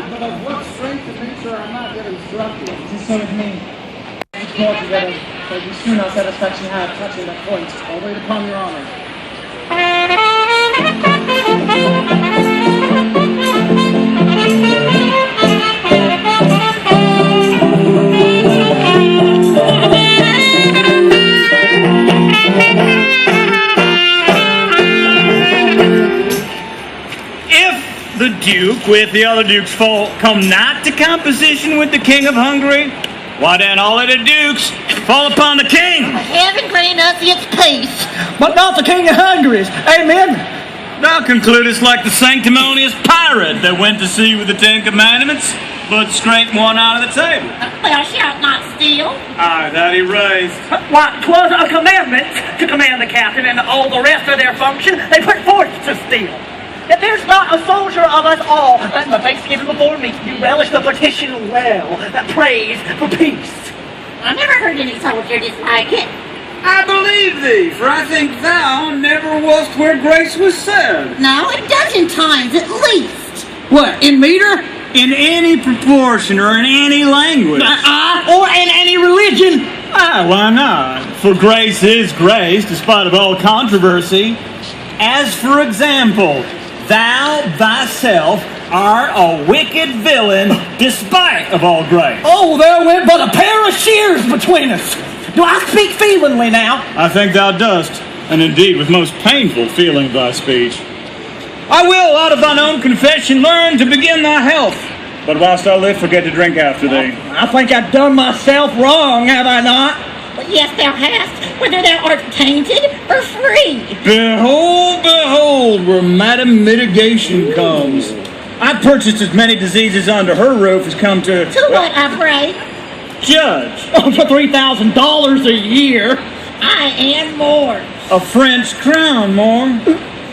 but I've worked straight to make sure I'm not getting struck with. Just so with me. Each more together, so we soon our satisfaction have touching that point. I'll wait upon your honor. The Duke, with the other Dukes, come not to composition with the King of Hungary, why then all of the Dukes fall upon the King. Heaven grant us its peace. But not the King of Hungary's. Amen. Thou concludest like the sanctimonious pirate that went to sea with the 10 Commandments, but scraped one out of the table. Thou shalt not steal. Aye, that he raised. Why, 'twas a commandment to command the captain and all the rest of their function. They put forth to steal. That there's not a soldier of us all, and the Thanksgiving before me, you relish the petition well, that prays for peace. I never heard any soldier dislike it. I believe thee, for I think thou never wast where grace was said. No, a dozen times at least. What, in meter? In any proportion or in any language. Or in any religion? Why not? For grace is grace, despite of all controversy. As for example, thou thyself art a wicked villain, despite of all grace. Oh, there went but a pair of shears between us. Do I speak feelingly now? I think thou dost, and indeed with most painful feeling of thy speech. I will, out of thine own confession, learn to begin thy health, but whilst I live, forget to drink after thee. I think I've done myself wrong, have I not? But yes, thou hast, whether thou art tainted or free. Behold, behold, where Madam Mitigation comes. I've purchased as many diseases under her roof as come to... To what, I pray? Judge. Oh, for $3,000 a year. Aye, and more. A French crown, more.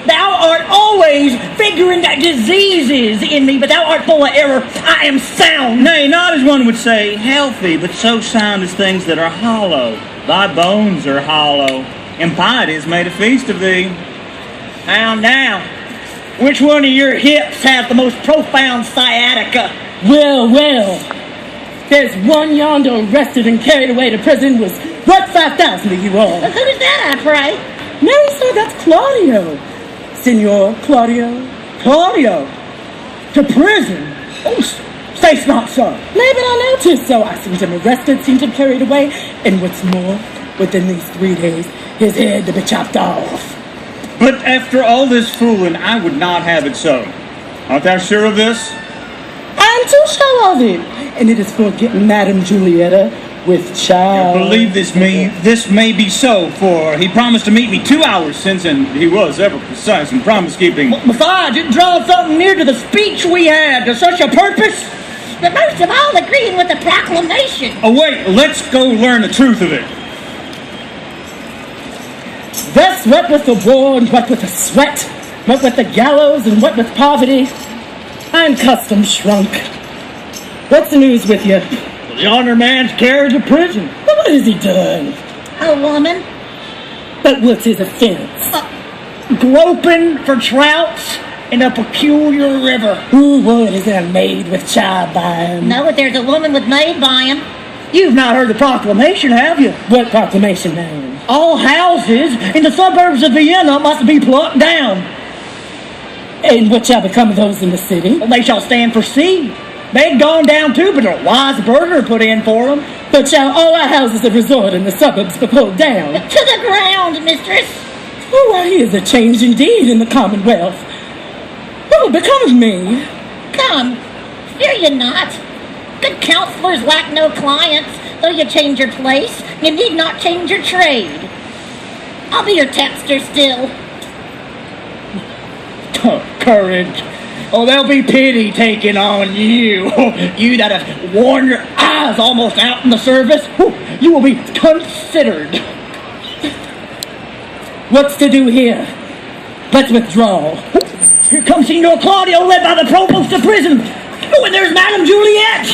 Thou art always figuring that diseases in me, but thou art full of error. I am sound. Nay, not as one would say healthy, but so sound as things that are hollow. Thy bones are hollow. Impiety has made a feast of thee. Now, which one of your hips has the most profound sciatica? Well, there's one yonder arrested and carried away to prison was worth 5,000 to you all. Who's that, I pray? No, sir, that's Claudio. Senor Claudio. Claudio? To prison? Oh, say's not so. Maybe I noticed so. I seen him arrested, seen him carried away, and what's more, within these 3 days, his head to be chopped off. But after all this fooling, I would not have it so. Art thou sure of this? I'm too sure of it. And it is for getting Madame Julietta with child. I believe this may be so, for he promised to meet me 2 hours since, and he was ever precise in promise-keeping. Besides, it draws something near to the speech we had to such a purpose. But most of all agreeing with the proclamation. Oh, wait, let's go learn the truth of it. Thus, what with the war and what with the sweat, what with the gallows and what with poverty, I'm custom shrunk. What's the news with you? The honor man's carried to prison. Well, what has he done? A woman. But what's his offense? Groping for trouts in a peculiar river. Who what is there maid with child by him? No, but there's a woman with maid by him. You've not heard the proclamation, have you? What proclamation, man? All houses in the suburbs of Vienna must be plucked down. And what shall become of those in the city? Well, they shall stand for sea. They'd gone down too, but a wise burgher put in for them. But shall all our houses of resort in the suburbs be pulled down? To the ground, mistress. Oh, why, here's a change indeed in the Commonwealth. What will become of me? Come, fear you not. Good counselors lack no clients. Though you change your place, you need not change your trade. I'll be your tapster still. Courage. Oh, there'll be pity taken on you. You that have worn your eyes almost out in the service. You will be considered. What's to do here? Let's withdraw. Here comes Signor Claudio, led by the provost of prison. Oh, and there's Madame Juliet.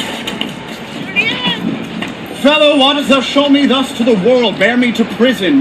Fellow, why dost thou show me thus to the world? Bear me to prison.